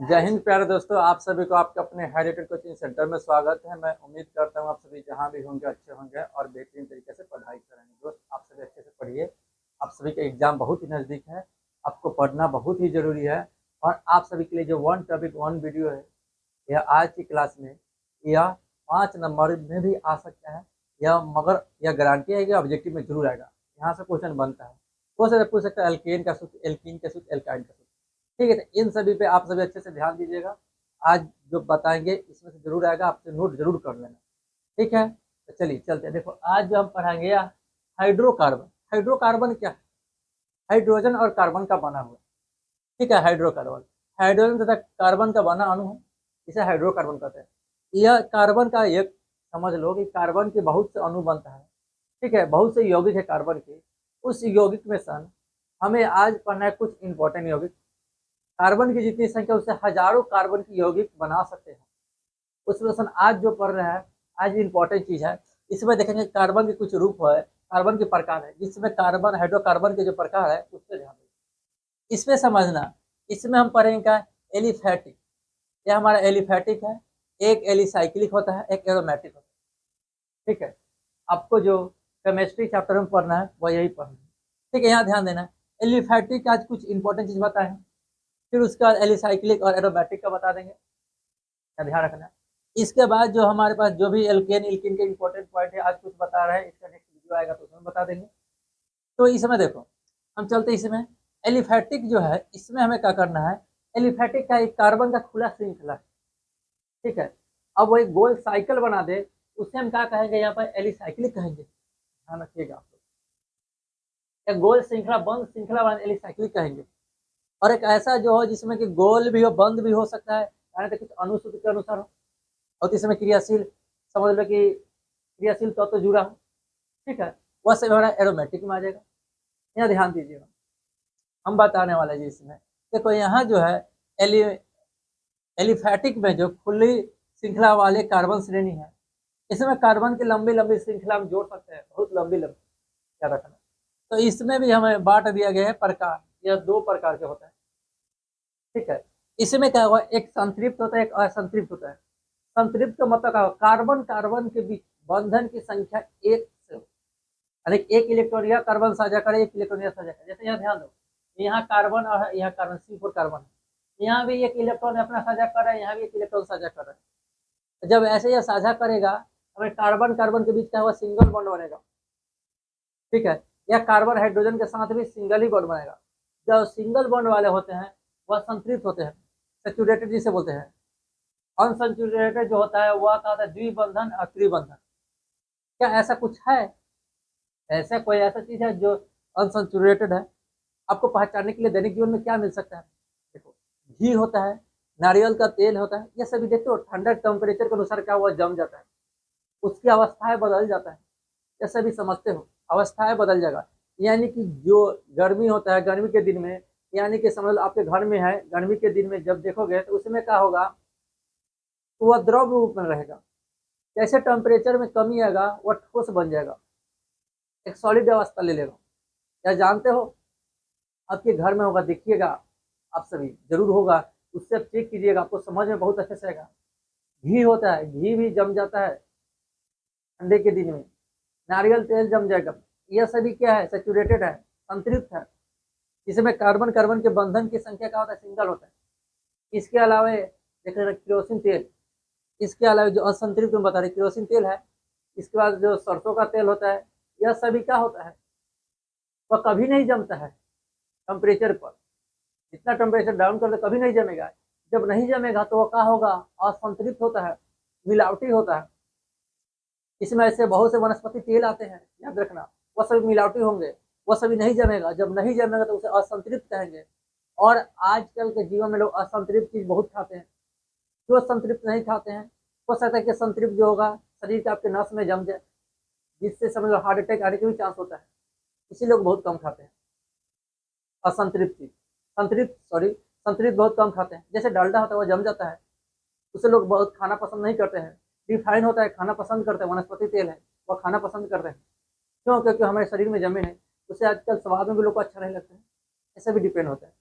जय हिंद प्यारे दोस्तों, आप सभी को आपके अपने हाईलाइटेड कोचिंग सेंटर में स्वागत है। मैं उम्मीद करता हूँ आप सभी जहाँ भी होंगे अच्छे होंगे और बेहतरीन तरीके से पढ़ाई करेंगे। दोस्त, आप सभी अच्छे से पढ़िए। आप सभी का एग्जाम बहुत ही नज़दीक है, आपको पढ़ना बहुत ही ज़रूरी है। और आप सभी के लिए जो वन टॉपिक वन वीडियो है, यह आज की क्लास में यह 5 नंबर में भी आ सकता है। यह मगर यह गारंटी है कि ऑब्जेक्टिव में जरूर आएगा। यहाँ से क्वेश्चन बनता है, हो सकता है पूछ सकता है एल्केन का सूत्र, एल्कीन का सूत्र, एल्काइन का सूत्र। ठीक है, तो इन सभी पे आप सभी अच्छे से ध्यान दीजिएगा। आज जो बताएंगे इसमें से जरूर आएगा, आपसे नोट जरूर कर लेना। ठीक है, तो चलिए चलते हैं। देखो, आज जो हम पढ़ाएंगे हाइड्रोकार्बन। हाइड्रोकार्बन क्या है? हाइड्रोजन और कार्बन का बना हुआ। ठीक है, हाइड्रोकार्बन हाइड्रोजन तथा कार्बन का बना अणु है, इसे हाइड्रोकार्बन कहते हैं। यह कार्बन का एक, समझ लो कि कार्बन के बहुत से अणु बनता है। ठीक है, बहुत से यौगिक है कार्बन के। उस यौगिक में सन हमें आज पढ़ना है कुछ इंपॉर्टेंट यौगिक। कार्बन की जितनी संख्या उससे हजारों कार्बन की यौगिक बना सकते हैं। उसमें सन आज जो पढ़ रहे हैं, आज इंपॉर्टेंट चीज है। इसमें देखेंगे कार्बन के कुछ रूप है, कार्बन के प्रकार है, जिसमें कार्बन हाइड्रोकार्बन के जो प्रकार है उस पर ध्यान दें। इसमें समझना, इसमें हम पढ़ेंगे क्या? एलिफैटिक। यह हमारा एलिफैटिक है। एक एलिसाइक्लिक होता है, एक एरोमेटिक होता है। ठीक है, आपको जो केमिस्ट्री चैप्टर में पढ़ना है वह यही पढ़ना है। ठीक है, यहाँ ध्यान देना। एलिफैटिक आज कुछ इंपॉर्टेंट चीज बताए, फिर उसके बाद एलिसाइक्लिक और एरोमेटिक का बता देंगे, का ध्यान रखना। इसके बाद जो हमारे पास जो भी एल्केन इल्किन के इंपॉर्टेंट पॉइंट है आज कुछ बता रहे हैं, इसका नेक्स्ट वीडियो आएगा तो उसमें बता देंगे। तो इसमें देखो, हम चलते इसमें। एलिफैटिक जो है, इसमें हमें क्या करना है? एलिफैटिक का एक कार्बन का खुला श्रृंखला है। ठीक है, अब वो एक गोल साइकिल बना दे, उसे हम क्या कहेंगे? यहाँ पर एलिसाइक्लिक कहेंगे। ध्यान रखिएगा आप लोग, एक गोल श्रृंखला बंद श्रृंखला बना एलिसाइक्लिक कहेंगे। और एक ऐसा जो हो जिसमें कि गोल भी हो बंद भी हो सकता है, यानी कि कुछ अनुसूत्र के अनुसार हो, और इसमें क्रियाशील, समझ लो कि क्रियाशील तो जुड़ा हो। ठीक है, वह सब हमारा एरोमेटिक में आ जाएगा। यहाँ ध्यान दीजिएगा, हम बताने वाले जी इसमें। देखो यहाँ जो है एलि एलिफैटिक में जो खुली श्रृंखला वाले कार्बन श्रेणी है, इसमें कार्बन की लंबी लंबी श्रृंखला हम जोड़ सकते हैं, बहुत लंबी लंबी, क्या रखना। तो इसमें भी हमें बांट दिया गया है प्रकार, यह 2 प्रकार के होते हैं। ठीक है, इसमें क्या हुआ? एक संतृप्त होता है, एक असंतृप्त होता है। संतृप्त का मतलब क्या? कार्बन कार्बन के बीच बंधन की संख्या एक से, यानी एक इलेक्ट्रॉन या कार्बन साझा करे, एक इलेक्ट्रॉन या साझा करे। जैसे यहाँ ध्यान दो, यहाँ कार्बन और यहाँ कार्बन, C4 कार्बन है, यहाँ भी एक इलेक्ट्रॉन अपना साझा कर रहा है, यहाँ भी एक इलेक्ट्रॉन साझा कर रहा है। जब ऐसे यह साझा करेगा, हमें कार्बन कार्बन के बीच क्या हुआ? सिंगल बॉन्ड बनेगा। ठीक है, या कार्बन हाइड्रोजन के साथ भी सिंगल ही बॉन्ड बनेगा। जो सिंगल बॉन्ड वाले होते हैं वह संतृप्त होते हैं, सेचुरेटेड जिसे बोलते हैं। अनसेचुरेटेड जो होता है वह क्या होता है? द्विबंधन और त्रिबंधन। क्या ऐसा कुछ है? ऐसा कोई ऐसा चीज है जो अनसेचुरेटेड है? आपको पहचानने के लिए दैनिक जीवन में क्या मिल सकता है? देखो, घी होता है, नारियल का तेल होता है, ये सभी देखते हो ठंडा टेम्परेचर के अनुसार क्या हुआ? जम जाता है, उसकी अवस्थाएं बदल जाता है। ये सभी समझते हो, अवस्थाएं बदल जाएगा। यानी कि जो गर्मी होता है, गर्मी के दिन में, यानी कि समझ लो आपके घर में है, गर्मी के दिन में जब देखोगे तो उसमें क्या होगा? तो वह द्रव रूप में रहेगा। जैसे टेम्परेचर में कमी आएगा वह ठोस बन जाएगा, एक सॉलिड अवस्था ले लेगा। क्या जानते हो? आपके घर में होगा, देखिएगा, आप सभी जरूर होगा, उससे आप चेक कीजिएगा, आपको समझ में बहुत अच्छे से आएगा। घी होता है, घी भी जम जाता है ठंडे के दिन में, नारियल तेल जम जाएगा। यह सभी क्या है? सेचुरेटेड है, संतृप्त है। इसमें कार्बन कार्बन के बंधन की संख्या क्या होता है? सिंगल होता है। इसके अलावा देखिए केरोसिन तेल, इसके अलावा जो असंतृप्त में बता रहे केरोसिन तेल है, इसके बाद जो सरसों का तेल होता है, यह सभी क्या होता है? वह कभी नहीं जमता है टेम्परेचर पर। जितना टेम्परेचर डाउन कर दे कभी नहीं जमेगा। जब नहीं जमेगा तो वह क्या होगा? असंतृप्त होता है, मिलावटी होता है। इसमें ऐसे बहुत से वनस्पति तेल आते हैं, याद रखना, वह सभी मिलावटी होंगे, वह सभी नहीं जमेगा। जब नहीं जमेगा तो उसे असंतृप्त कहेंगे। और आजकल के जीवन में लोग असंतृप्त चीज बहुत खाते हैं। जो संतृप्त नहीं खाते हैं, हो सकता है कि संतृप्त जो होगा शरीर के आपके नस में जम जाए, जिससे समझ लो हार्ट अटैक आने के भी चांस होता है। इसी लोग बहुत कम खाते हैं असंतृप्त चीज। संतृप्त बहुत कम खाते हैं। जैसे डालडा होता है वह जम जाता है, उसे लोग बहुत खाना पसंद नहीं करते हैं। रिफाइन होता है, खाना पसंद करते हैं। वनस्पति तेल है, वह खाना पसंद करते हैं। क्यों? क्योंकि हमारे शरीर में जमे हैं, उसे आजकल स्वाद में भी लोग को अच्छा नहीं लगता है। ऐसा भी डिपेंड होता है।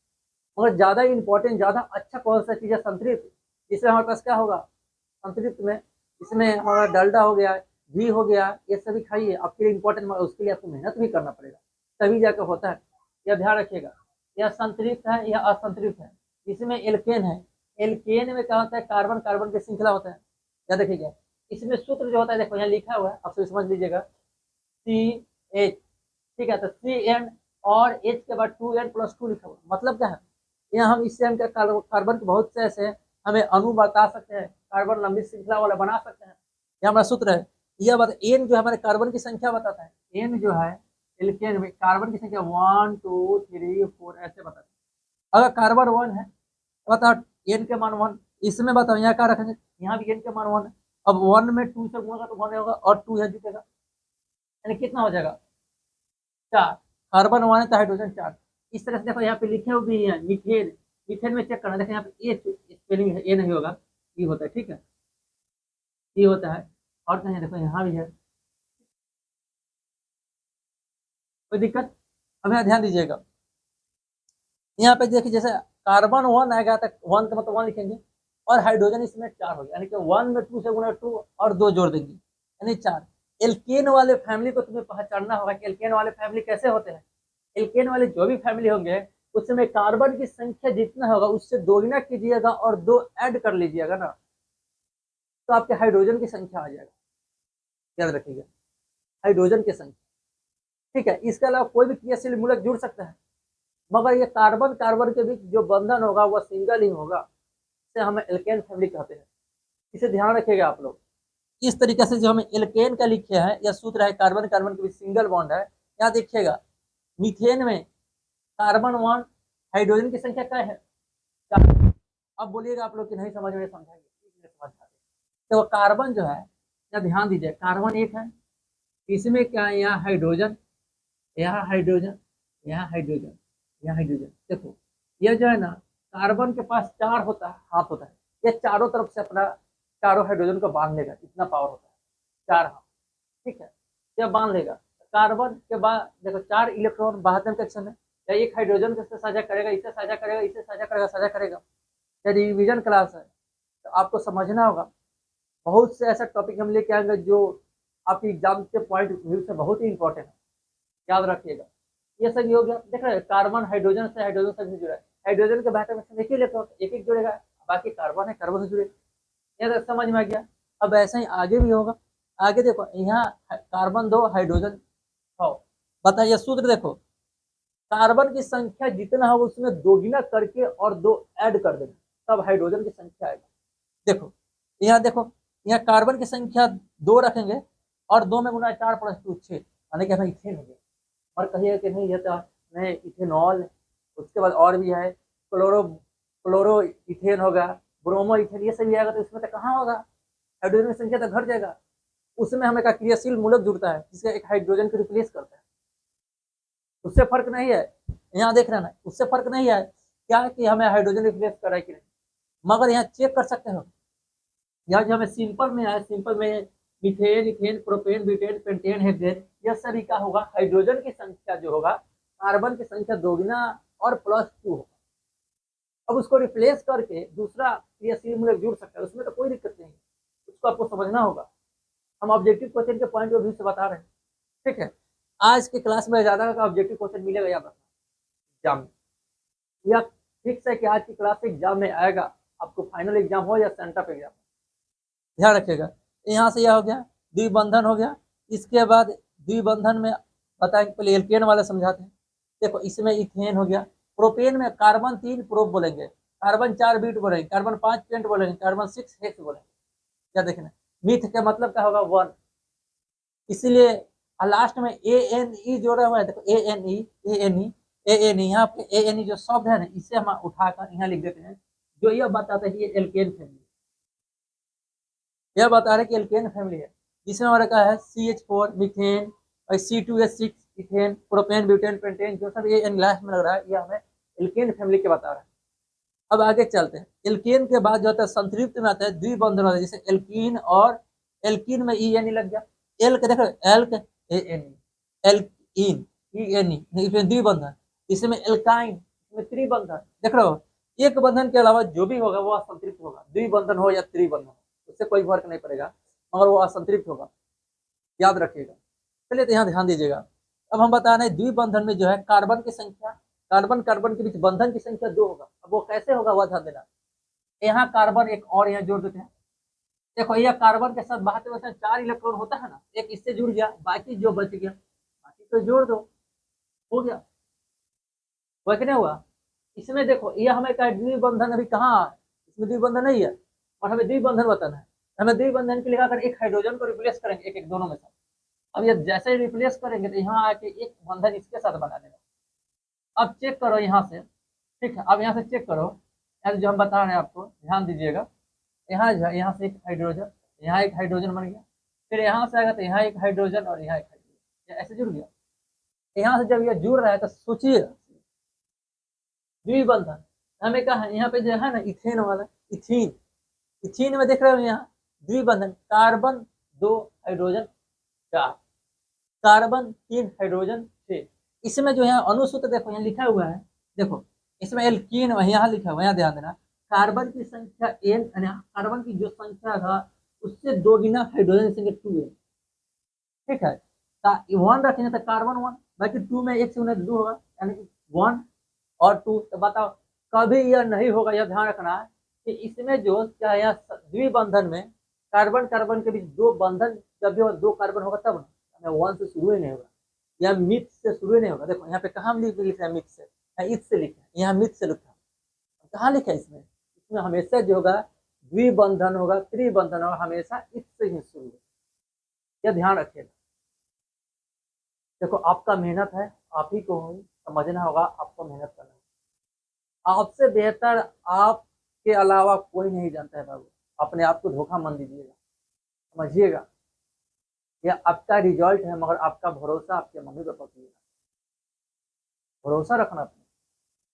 मगर ज़्यादा इंपॉर्टेंट, ज़्यादा अच्छा कौन सा चीज़ है? संतृप्त। इसमें हमारे पास क्या होगा? संतृप्त में इसमें हमारा डालडा हो गया, घी हो गया, ये सभी खाइए, आपके लिए इंपॉर्टेंट, मगर उसके लिए आपको मेहनत भी करना पड़ेगा, तभी जाकर होता है। यह ध्यान रखिएगा, यह संतृप्त है, यह असंतृप्त है। इसमें एल्केन है, एल्केन में क्या होता है? कार्बन कार्बन की श्रृंखला होता है। क्या देखिएगा, इसमें सूत्र जो होता है, देखो यहाँ लिखा हुआ है, आप सब समझ लीजिएगा, CH, ठीक है, तो CN और H के बाद 2N+2 लिखा हुआ, मतलब क्या है? यहाँ हम इससे हम क्या कार्बन के बहुत से ऐसे हमें अणु बता सकते हैं, कार्बन लंबी श्रृंखला वाला बना सकते हैं। यह हमारा सूत्र है। यह बात एन जो हमारे कार्बन की संख्या बताता है, एन जो है एल्केन में कार्बन की संख्या 1 2 3 4 ऐसे बताता है। अगर कार्बन 1 है, बताओ एन के मान 1, इसमें बताओ यहाँ क्या रखेंगे? यहाँ भी एन के मान 1 है। अब 1 में 2 से गुणा तो 1 होगा और 2 है जुटेगा, यानी कितना हो जाएगा? 4। कार्बन 1 है तो हाइड्रोजन 4। इस तरह से देखो यहाँ पे लिखे हुए भी हैं मीथेन, मीथेन में चेक करना, देखो यहाँ पे ए स्पेलिंग है, ए नहीं होगा, ई होता है, ठीक है, ई होता है। और कहीं देखो यहाँ भी है, कोई दिक्कत? अब यहाँ ध्यान दीजिएगा, यहाँ पे देखिए जैसे कार्बन 1 आएगा तक 1 का मतलब 1 लिखेंगे, और हाइड्रोजन इसमें 4 हो गया, यानी कि 1 में 2 से गुणा 2 और 2 जोड़ देंगे, यानी 4। एल्केन वाले फैमिली को तुम्हें पहचानना होगा कि एल्केन वाले फैमिली कैसे होते हैं। एल्केन वाले जो भी फैमिली होंगे, उसमें कार्बन की संख्या जितना होगा उससे दोगुना कीजिएगा और 2 ऐड कर लीजिएगा ना, तो आपके हाइड्रोजन की संख्या आ जाएगा। याद रखिएगा, हाइड्रोजन की संख्या, ठीक है। इसके अलावा कोई भी क्रियाशील मूलक जुड़ सकता है, मगर ये कार्बन कार्बन के बीच जो बंधन होगा वह सिंगल ही होगा, इसे हम एल्केन फैमिली कहते हैं। इसे ध्यान रखिएगा आप लोग। इस तरीके से जो हमें एल्केन का लिखे हैं, यह सूत्र है, कार्बन कार्बन के बीच सिंगल बॉन्ड है। यहाँ देखिएगा मीथेन में कार्बन 1, हाइड्रोजन की संख्या क्या है? 4। अब बोलिएगा आप लोग कि नहीं समझ में, समझाएंगे, समझ तो कार्बन जो है, या ध्यान दीजिए, कार्बन 1 है, इसमें क्या है? यहाँ हाइड्रोजन, यहाँ हाइड्रोजन, यहाँ हाइड्रोजन, यहाँ हाइड्रोजन। देखो यह जो है ना, कार्बन के पास 4 होता है, हाथ होता है, ये चारों तरफ से अपना चारों हाइड्रोजन को बांध लेगा, इतना पावर होता है, 4 हाथ, ठीक है, यह बांध लेगा। कार्बन के बाद देखो 4 इलेक्ट्रॉन बाहर कक्षन है, या एक हाइड्रोजन से साझा करेगा, इसे साझा करेगा, इसे साझा करेगा, साझा करेगा। या रिवीजन क्लास है, तो आपको समझना होगा, बहुत से ऐसा टॉपिक हम लेके आएंगे जो आपकी एग्जाम के पॉइंट व्यू से बहुत ही इंपॉर्टेंट है, याद रखिएगा। ये सब हो गया, देख रहे हैं कार्बन हाइड्रोजन से भी जुड़ा है, हाइड्रोजन के बाहर में एक ही इलेक्ट्रॉन एक एक जुड़ेगा, बाकी कार्बन है, कार्बन से जुड़े, ये तो समझ में आ गया। अब ऐसा ही आगे भी होगा। आगे देखो यहाँ कार्बन 2 हाइड्रोजन 6, बताइए सूत्र देखो, कार्बन की संख्या जितना होगा उसमें दोगुना करके और 2 ऐड कर देना, तब हाइड्रोजन की संख्या आएगी। देखो यहाँ देखो, यहाँ कार्बन की संख्या 2 रखेंगे और 2 में गुना 4 + 2 6, यानी कि हमें इथेन हो गया। और कहिए कि नहीं, ये तो नहीं, इथेनॉल, उसके बाद और भी है, क्लोरो इथेन होगा, ब्रोमो इथेन, ये सभी आएगा, तो इसमें तो कहाँ होगा? हाइड्रोजन की संख्या तो घट जाएगा। उसमें हमें का क्रियाशील मूलक जुड़ता है, जिसका एक हाइड्रोजन को रिप्लेस करता है, उससे फर्क नहीं है। यहाँ देख रहे ना, उससे फर्क नहीं है क्या कि हमें हाइड्रोजन रिप्लेस कर रहा है कि नहीं, मगर यहाँ चेक कर सकते हो। यहाँ जो हमें सिंपल में है, सिंपल में methane, ethane, propane, butane, pentane, hexane, यह सभी का होगा, हाइड्रोजन की संख्या जो होगा कार्बन की संख्या दोगुना और +2 होगा। अब उसको रिप्लेस करके दूसरा क्रियाशील मूलक जुड़ सकता है, उसमें तो कोई दिक्कत नहीं, उसको आपको समझना होगा। हम ऑब्जेक्टिव क्वेश्चन के पॉइंट ऑफ व्यू से बता रहे हैं, ठीक है। आज की क्लास में ज़्यादा का ऑब्जेक्टिव क्वेश्चन मिलेगा याद रखना एग्जाम में, या फिक्स है कि आज की क्लास से एग्जाम में आएगा, आपको फाइनल एग्जाम हो या सेंटअप एग्जाम, ध्यान रखिएगा। यहाँ से यह हो गया, द्विबंधन हो गया। इसके बाद द्विबंधन में बताएंगे, पहले एल्केन वाला समझाते हैं। देखो इसमें इथेन हो गया, प्रोपेन में कार्बन 3 प्रोप बोलेंगे, कार्बन 4 बीट बोलेंगे, कार्बन 5 पेंट बोलेंगे, कार्बन 6 हेक्स बोलेंगे। क्या देखना, मीथ का मतलब क्या होगा? 1, इसीलिए लास्ट में ANE जोड़ा हुआ है, देखो ANE यहाँ पे ANE जो शब्द है ना, इसे हम उठाकर यहाँ लिख देते हैं, जो यह बताता है कि ये एल्केन फैमिली, यह बता रहे कि एल्केन फैमिली है, जिसमें हमारा क्या है CH4 मीथेन और C2H6 ethane, propane, butane, pentane, जो सब ये लास्ट में लग रहा है, ये हमें एल्केन फैमिली के बता रहा है। अब आगे चलते हैं, एल्केन के बाद जो होता है संतृप्त में आता है द्विबंधन होता है, जैसे एल्कीन, और एल्कीन में ENE लग गया, एल के देखो एल्क ANE, एल्कीन ENE, इसमें द्विबंधन, इसमें एल्काइन इसमें त्रिबंधन देख रहे हो, एक बंधन के अलावा जो भी होगा वो असंतृप्त होगा, द्विबंधन हो या त्रिबंधन हो उससे कोई फर्क नहीं पड़ेगा, मगर वो असंतृप्त होगा, याद रखिएगा। चलिए तो यहाँ ध्यान दीजिएगा। अब हम बता रहे हैं द्विबंधन में जो है कार्बन की संख्या, कार्बन कार्बन के बीच बंधन की संख्या 2 होगा। अब वो कैसे होगा वह ध्यान देना। यहाँ कार्बन एक और यहाँ जोड़ देते हैं। देखो यह कार्बन के साथ बहाते हुए 4 इलेक्ट्रॉन होता है ना, एक इससे जुड़ गया, बाकी जो बच गया बाकी तो जोड़ दो, हो गया। वह क्या हुआ इसमें, देखो यह हमें क्या द्विबंधन अभी कहाँ है, इसमें द्विबंधन नहीं है और हमें द्विबंधन बताना है। हमें द्विबंधन के लिए अगर एक हाइड्रोजन को रिप्लेस करेंगे एक एक दोनों में से, अब ये जैसे ही रिप्लेस करेंगे तो यहाँ आके एक बंधन इसके साथ बना देगा। अब चेक करो यहाँ से, ठीक है, अब यहाँ से चेक करो, यहाँ जो हम बता रहे हैं आपको ध्यान दीजिएगा। यहाँ जो है यहाँ से एक हाइड्रोजन, यहाँ एक हाइड्रोजन बन गया, फिर यहाँ से आएगा तो यहाँ एक हाइड्रोजन और यहाँ एक हाइड्रोजन, ऐसे जुड़ गया। यहाँ से जब यह जुड़ रहा है तो सोचिए द्विबंधन हमें कहा है, यहाँ पे जो है ना इथेन वाला, इथीन, इथीन में देख रहे हो यहाँ द्विबंधन, कार्बन 2 हाइड्रोजन 4, कार्बन 3 हाइड्रोजन 6। इसमें जो है अनुसूत्र देखो यहाँ लिखा हुआ है, देखो इसमें एल्कीन यहाँ लिखा हुआ है, यहाँ ध्यान देना, कार्बन की संख्या n, कार्बन की जो संख्या था उससे 2 गुना हाइड्रोजन की संख्या 2 है, ठीक है। 1 रखेंगे तो कार्बन 1, बाकी 2 में 1 से 2 होगा, यानी 1 और 2। तो बताओ कभी यह नहीं होगा, यह ध्यान रखना है कि इसमें जो क्या है द्विबंधन में कार्बन कार्बन के बीच 2 बंधन, जब भी 2 कार्बन होगा तब ना, 1 से शुरू ही नहीं होगा, या मिथ से शुरू ही नहीं होगा। देखो यहाँ पे कहाँ लिखा है मिथ से, इत से लिखा है, यहाँ मिथ से लिखा है, कहाँ लिखा है इसमें, इसमें हमेशा जो होगा द्विबंधन होगा, त्रिबंधन होगा, हमेशा इत से ही शुरू होगा, यह ध्यान रखिएगा। देखो आपका मेहनत है, आप ही को समझना होगा, आपको मेहनत करना है, आपसे बेहतर आपके अलावा कोई नहीं जानता है बाबू। अपने आप को धोखा मत दीजिएगा, समझिएगा यह आपका रिजल्ट है, मगर आपका भरोसा आपके मम्मी पापा की है। भरोसा रखना अपने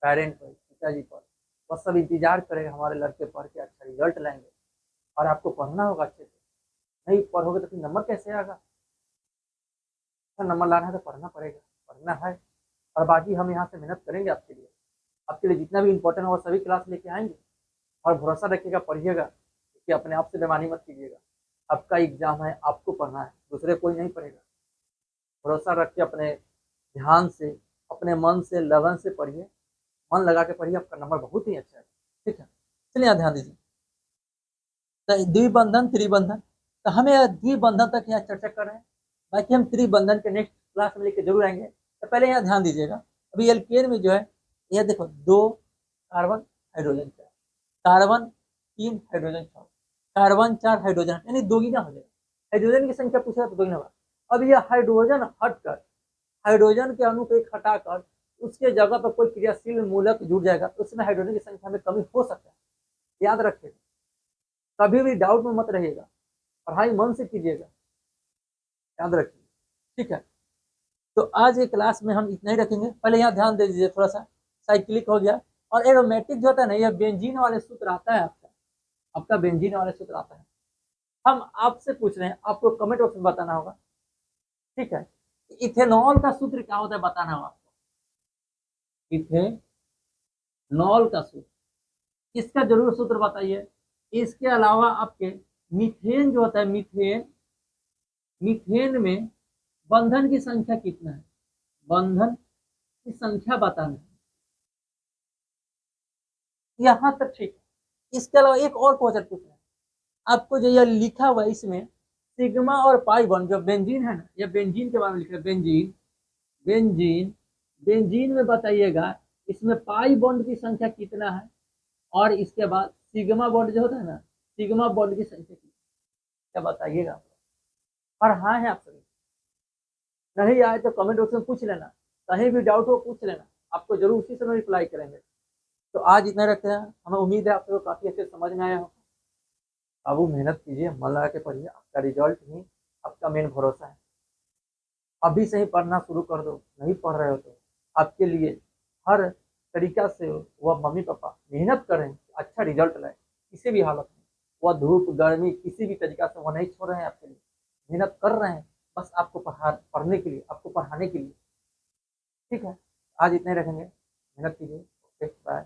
पेरेंट पर, पिताजी पर, बस सब इंतजार करें हमारे लड़के पढ़ के अच्छा रिजल्ट लाएंगे, और आपको पढ़ना होगा अच्छे से। नहीं पढ़ोगे तो फिर नंबर कैसे आएगा, अच्छा नंबर लाना है तो पढ़ना पड़ेगा, पढ़ना है। और बाकी हम यहाँ से मेहनत करेंगे आपके लिए जितना भी इम्पोर्टेंट होगा सभी क्लास लेके आएंगे। और भरोसा रखिएगा, पढ़िएगा, कि अपने आप से बेईमानी मत कीजिएगा। आपका एग्जाम है, आपको पढ़ना है, दूसरे कोई नहीं पढ़ेगा। भरोसा रख के अपने ध्यान से, अपने मन से, लगन से पढ़िए, मन लगा के पढ़िए, आपका नंबर बहुत ही अच्छा है, ठीक है। चलिए यहाँ ध्यान दीजिए, तो द्विबंधन त्रिबंधन, तो हमें द्विबंधन तक यहाँ चर्चा कर रहे हैं, बाकी हम त्रिबंधन के नेक्स्ट क्लास में लेके जरूर आएंगे। तो पहले यहाँ ध्यान दीजिएगा, अभी एल्केन में जो है यह देखो 2 carbon hydrogen 4, carbon 3 hydrogen 6, carbon 4 hydrogen, यानी 2 गुना हो जाएगा। हाइड्रोजन की संख्या पूछा तो 2 गुना होगा। अब यह हाइड्रोजन हटकर, हाइड्रोजन के अणु को एक हटाकर उसके जगह पर कोई क्रियाशील मूलक जुड़ जाएगा तो उसमें हाइड्रोजन की संख्या में कमी हो सकता है, याद रखिएगा, कभी भी डाउट में मत रहिएगा, पढ़ाई मन से कीजिएगा, याद रखिए, ठीक है। तो आज ये क्लास में हम इतना ही रखेंगे। पहले यहाँ ध्यान दे दीजिए थोड़ा सा, साइक्लिक हो गया, और एरोमेटिक जो होता है ना, यह बेंजीन वाले सूत्र आता है, आपका बेंजीन वाले सूत्र आता है। हम आपसे पूछ रहे हैं, आपको कमेंट बॉक्स में बताना होगा, ठीक है। इथेनॉल का सूत्र क्या होता है बताना होगा आपको, इथेनॉल का सूत्र, इसका जरूर सूत्र बताइए। इसके अलावा आपके मीथेन जो होता है, मीथेन में बंधन की संख्या कितना है, बंधन की संख्या बताना है, यहां तक ठीक है। इसके अलावा एक और क्वेश्चन पूछना है आपको, जो यह लिखा हुआ है इसमें सिग्मा और पाई बॉन्ड, जो बेंजीन है ना, यह बेंजीन के बारे में लिखा है, बेंजीन में बताइएगा इसमें पाई बॉन्ड की संख्या कितना है, और इसके बाद सिग्मा बॉन्ड जो होता है ना, सिग्मा बॉन्ड की संख्या कितना, क्या बताइएगा। और हाँ है आप सभी, नहीं आए तो कमेंट बॉक्स में पूछ लेना, कहीं भी डाउट हो पूछ लेना, आपको जरूर उसी समय रिप्लाई करेंगे। तो आज इतना रखते हैं, हमें उम्मीद है आप सबको काफ़ी अच्छे समझ में आया हो। बाबू मेहनत कीजिए, मन लगा के पढ़िए, आपका रिजल्ट ही आपका मेन भरोसा है। अभी से ही पढ़ना शुरू कर दो, नहीं पढ़ रहे हो तो आपके लिए हर तरीका से वह मम्मी पापा मेहनत करें, अच्छा रिजल्ट लाए, किसी भी हालत में, वह धूप गर्मी किसी भी तरीका से वह नहीं छोड़ रहे हैं, आपके लिए मेहनत कर रहे हैं, बस आपको पढ़ने के लिए, आपको पढ़ाने के लिए, ठीक है। आज इतने रखेंगे, मेहनत कीजिए। Okay bye.